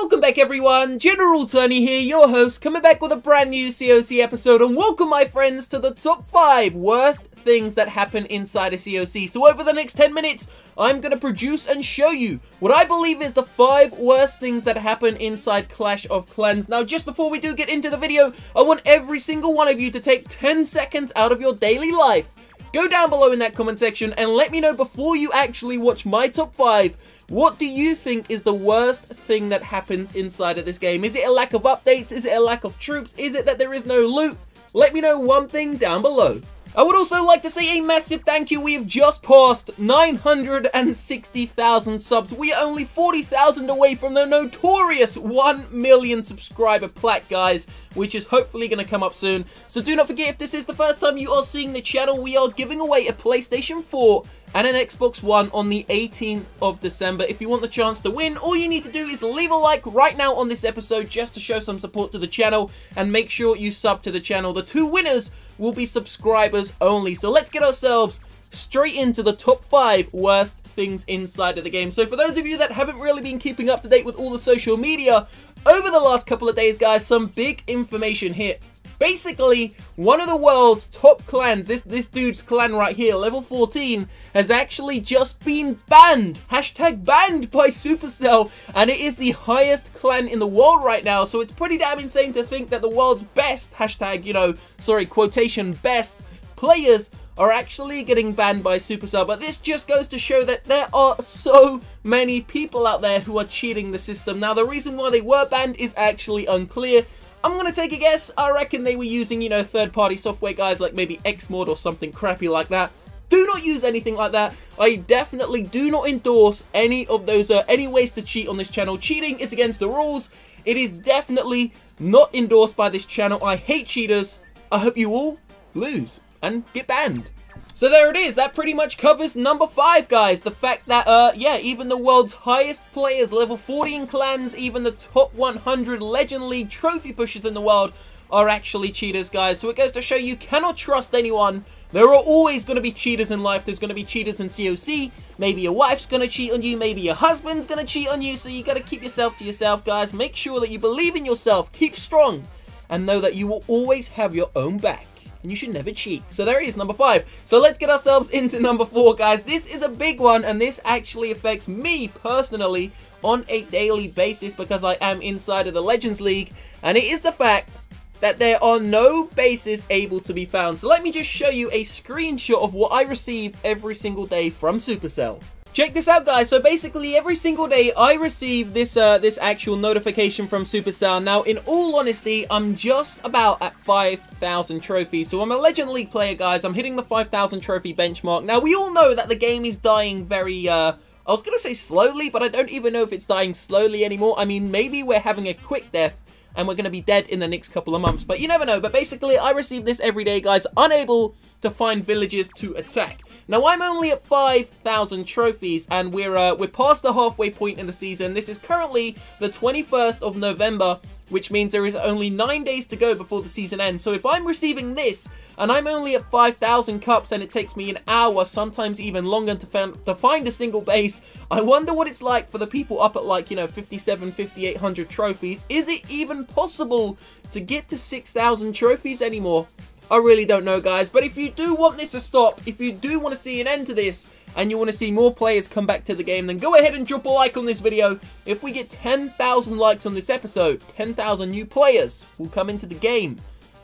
welcome back everyone, General Tony here, your host, coming back with a brand new COC episode, and welcome my friends to the top 5 worst things that happen inside a COC. So over the next 10 minutes, I'm going to produce and show you what I believe is the 5 worst things that happen inside Clash of Clans. Now just before we do get into the video, I want every single one of you to take 10 seconds out of your daily life. Go down below in that comment section and let me know before you actually watch my top 5, what do you think is the worst thing that happens inside of this game? Is it a lack of updates? Is it a lack of troops? Is it that there is no loot? Let me know one thing down below. I would also like to say a massive thank you. We have just passed 960,000 subs. We are only 40,000 away from the notorious 1 million subscriber plaque, guys, which is hopefully going to come up soon. So do not forget, if this is the first time you are seeing the channel, we are giving away a PlayStation 4 and an Xbox One on the 18th of December. If you want the chance to win, all you need to do is leave a like right now on this episode just to show some support to the channel, and make sure you sub to the channel. The 2 winners will be subscribers only. So let's get ourselves straight into the top 5 worst things inside of the game. So for those of you that haven't really been keeping up to date with all the social media over the last couple of days, guys, some big information here. Basically, one of the world's top clans, this dude's clan right here, level 14, has actually just been banned. Hashtag banned by Supercell, and it is the highest clan in the world right now. So it's pretty damn insane to think that the world's best, hashtag, quotation best players are actually getting banned by Supercell. But this just goes to show that there are so many people out there who are cheating the system. Now, the reason why they were banned is actually unclear. I'm going to take a guess. I reckon they were using, third-party software, guys, like maybe Xmod or something crappy like that. Do not use anything like that. I definitely do not endorse any of those, any ways to cheat on this channel. Cheating is against the rules. It is definitely not endorsed by this channel. I hate cheaters. I hope you all lose and get banned. So there it is. That pretty much covers number 5, guys. The fact that, even the world's highest players, level 14 clans, even the top 100 Legend League trophy pushers in the world are actually cheaters, guys. So it goes to show you cannot trust anyone. There are always going to be cheaters in life. There's going to be cheaters in COC. Maybe your wife's going to cheat on you. Maybe your husband's going to cheat on you. So you got to keep yourself to yourself, guys. Make sure that you believe in yourself. Keep strong. And know that you will always have your own back. And you should never cheat. So there it is, number 5. So let's get ourselves into number 4, guys. This is a big one, and this actually affects me personally on a daily basis because I am inside of the Legends League, and it is the fact that there are no bases able to be found. So let me just show you a screenshot of what I receive every single day from Supercell. Check this out, guys. So basically every single day I receive this this actual notification from Supercell. Now in all honesty, I'm just about at 5,000 trophies. So I'm a Legend League player, guys. I'm hitting the 5,000 trophy benchmark. Now we all know that the game is dying very I was gonna say slowly, but I don't even know if it's dying slowly anymore. I mean, maybe we're having a quick death and we're going to be dead in the next couple of months, but you never know. But basically I receive this every day, guys, unable to find villages to attack. Now I'm only at 5,000 trophies, and we're past the halfway point in the season. This is currently the 21st of November, which means there is only 9 days to go before the season ends. So if I'm receiving this and I'm only at 5,000 cups and it takes me an hour, sometimes even longer to find a single base, I wonder what it's like for the people up at, like, 57, 5,800 trophies. Is it even possible to get to 6,000 trophies anymore? I really don't know, guys. But if you do want this to stop, if you do want to see an end to this, and you want to see more players come back to the game, then go ahead and drop a like on this video. If we get 10,000 likes on this episode, 10,000 new players will come into the game,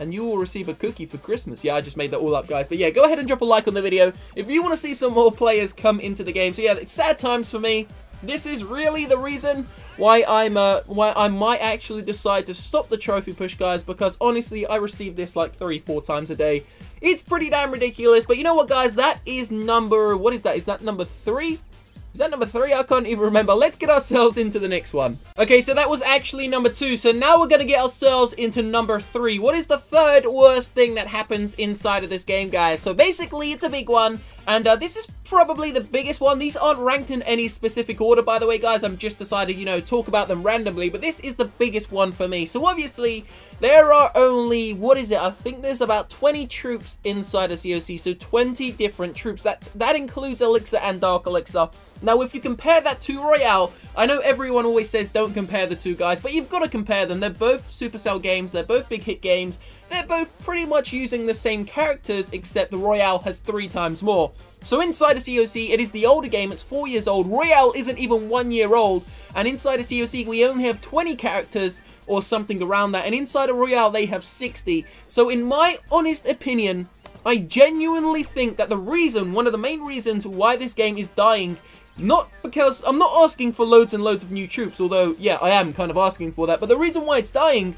and you will receive a cookie for Christmas. Yeah, I just made that all up, guys. But yeah, go ahead and drop a like on the video if you want to see some more players come into the game. So yeah, it's sad times for me. This is really the reason why I might actually decide to stop the trophy push, guys, because honestly, I receive this like 3-4 times a day. It's pretty damn ridiculous. But you know what, guys? That is number, what is that? Is that number 3? Is that number 3? I can't even remember. Let's get ourselves into the next one. Okay, so that was actually number 2. So now we're going to get ourselves into number 3. What is the 3rd worst thing that happens inside of this game, guys? So basically, it's a big one. And this is probably the biggest one. These aren't ranked in any specific order, by the way, guys. I'm just decided, you know, talk about them randomly, but this is the biggest one for me. So obviously, there are only, what is it? I think there's about 20 troops inside of COC, so 20 different troops. That includes elixir and dark elixir. Now, if you compare that to Royale, I know everyone always says don't compare the two, guys, but you've got to compare them. They're both Supercell games. They're both big hit games. They're both pretty much using the same characters, except the Royale has 3 times more. So inside of COC, it is the older game. It's 4 years old. Royale isn't even 1 year old. And inside of COC, we only have 20 characters or something around that. And inside of Royale, they have 60. So in my honest opinion, I genuinely think that one of the main reasons why this game is dying, not because I'm not asking for loads and loads of new troops, although, yeah, I am kind of asking for that. But the reason why it's dying,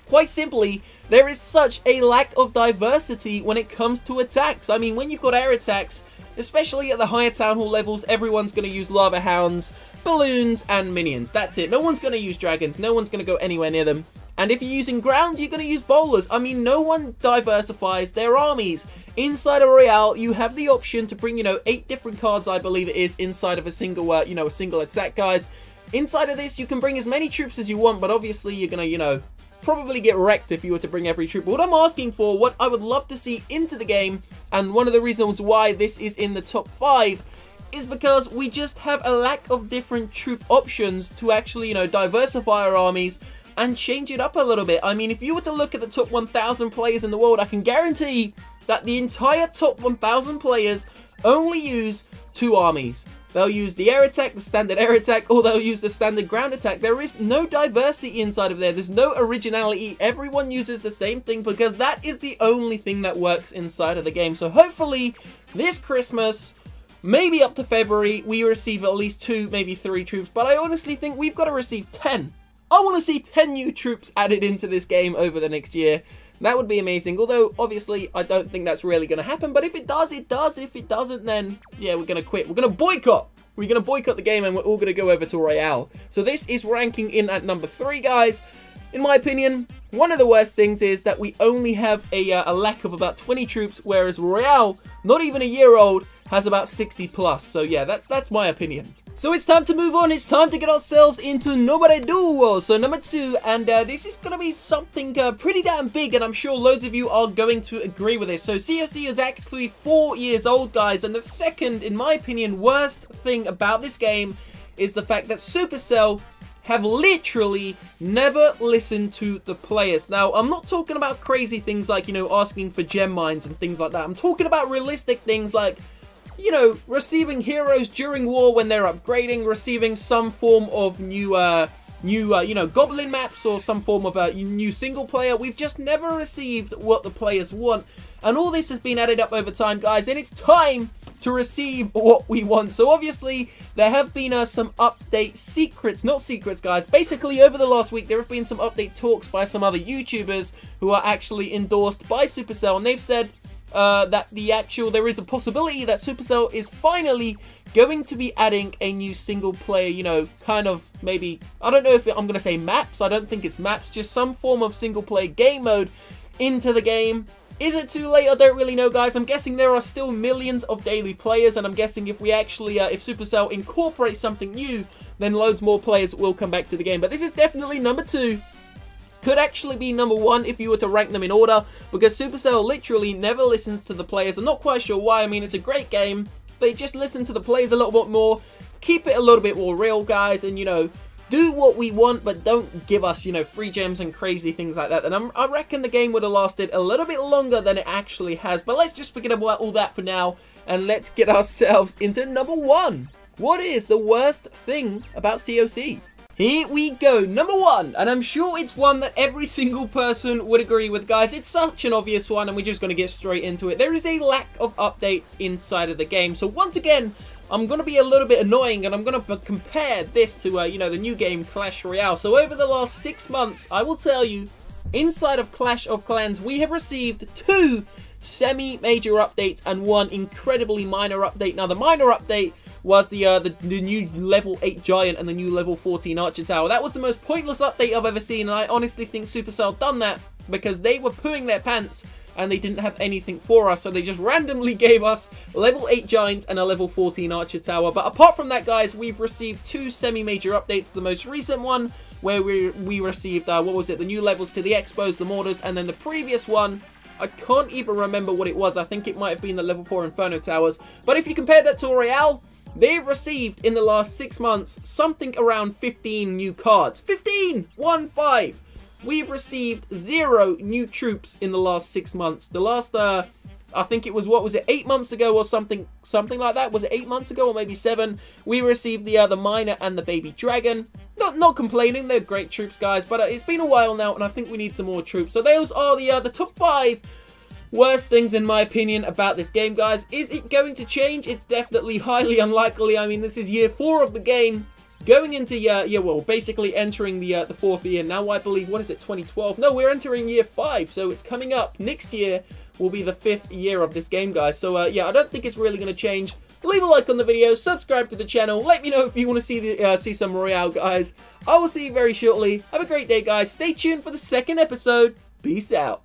quite simply, there is such a lack of diversity when it comes to attacks. I mean, when you've got air attacks, especially at the higher Town Hall levels, everyone's going to use Lava Hounds, Balloons, and Minions. That's it. No one's going to use Dragons. No one's going to go anywhere near them. And if you're using Ground, you're going to use Bowlers. I mean, no one diversifies their armies. Inside of Royale, you have the option to bring, 8 different cards, I believe it is, inside of a single, a single attack, guys. Inside of this, you can bring as many troops as you want, but obviously you're going to, probably get wrecked if you were to bring every troop. But what I'm asking for, what I would love to see into the game, and one of the reasons why this is in the top 5, is because we just have a lack of different troop options to actually, diversify our armies and change it up a little bit. I mean, if you were to look at the top 1,000 players in the world, I can guarantee that the entire top 1,000 players only use 2 armies. They'll use the air attack, the standard air attack, or they'll use the standard ground attack. There is no diversity inside of there. There's no originality. Everyone uses the same thing because that is the only thing that works inside of the game. So hopefully this Christmas, maybe up to February, we receive at least 2, maybe 3 troops. But I honestly think we've got to receive 10. I want to see 10 new troops added into this game over the next year. That would be amazing, although obviously I don't think that's really going to happen, but if it does, it does. If it doesn't, then yeah, we're going to quit. We're going to boycott. We're going to boycott the game and we're all going to go over to Royale. So this is ranking in at number 3, guys. In my opinion, one of the worst things is that we only have a lack of about 20 troops, whereas Royale, not even a year old, has about 60 plus. So yeah, that's my opinion. So it's time to move on. It's time to get ourselves into number 2. So number 2, and this is going to be something pretty damn big, and I'm sure loads of you are going to agree with this. So COC is actually 4 years old, guys, and the second, in my opinion, worst thing about this game is the fact that Supercell have literally never listened to the players. Now, I'm not talking about crazy things like, asking for gem mines and things like that. I'm talking about realistic things like, receiving heroes during war when they're upgrading, receiving some form of new goblin maps or some form of a new single player. We've just never received what the players want. And all this has been added up over time, guys, and it's time to receive what we want. So obviously, there have been some update secrets, not secrets, guys. Basically, over the last week, there have been some update talks by some other YouTubers who are actually endorsed by Supercell, and they've said that there is a possibility that Supercell is finally going to be adding a new single player, kind of maybe, I don't know if I'm going to say maps. I don't think it's maps, just some form of single player game mode into the game. Is it too late? I don't really know, guys. I'm guessing there are still millions of daily players, and I'm guessing if we actually, if Supercell incorporates something new, then loads more players will come back to the game. But this is definitely number 2. Could actually be number 1 if you were to rank them in order, because Supercell literally never listens to the players. I'm not quite sure why. I mean, it's a great game. They just listen to the players a little bit more, keep it a little bit more real, guys, and, do what we want, but don't give us, free gems and crazy things like that. And I reckon the game would have lasted a little bit longer than it actually has. But let's just forget about all that for now, and let's get ourselves into number 1. What is the worst thing about COC? Here we go, number 1, and I'm sure it's one that every single person would agree with, guys. It's such an obvious one, and we're just going to get straight into it. There is a lack of updates inside of the game. So once again, I'm going to be a little bit annoying, and I'm going to compare this to, the new game Clash Royale. So over the last 6 months, I will tell you, inside of Clash of Clans, we have received 2 semi-major updates and 1 incredibly minor update. Now, the minor update was the new level 8 Giant and the new level 14 Archer Tower. That was the most pointless update I've ever seen, and I honestly think Supercell done that because they were pooing their pants and they didn't have anything for us, so they just randomly gave us level 8 giants and a level 14 archer tower. But apart from that, guys, we've received 2 semi-major updates. The most recent one, where we received, what was it, the new levels to the expos, the mortars, and then the previous one, I can't even remember what it was. I think it might have been the level 4 Inferno Towers. But if you compare that to Royale, they've received in the last 6 months something around 15 new cards. 15! 1-5! We've received 0 new troops in the last 6 months. The last, I think it was, what was it, 8 months ago or something like that? Was it 8 months ago or maybe 7? We received the miner and the baby dragon. Not complaining, they're great troops, guys, but it's been a while now, and I think we need some more troops. So those are the top 5 worst things, in my opinion, about this game, guys. Is it going to change? It's definitely highly unlikely. I mean, this is year 4 of the game. Going into well, basically entering the 4th year now. I believe, what is it, 2012? No, we're entering year 5, so it's coming up. Next year will be the 5th year of this game, guys. So yeah, I don't think it's really going to change. Leave a like on the video, subscribe to the channel. Let me know if you want to see some Royale, guys. I will see you very shortly. Have a great day, guys. Stay tuned for the 2nd episode. Peace out.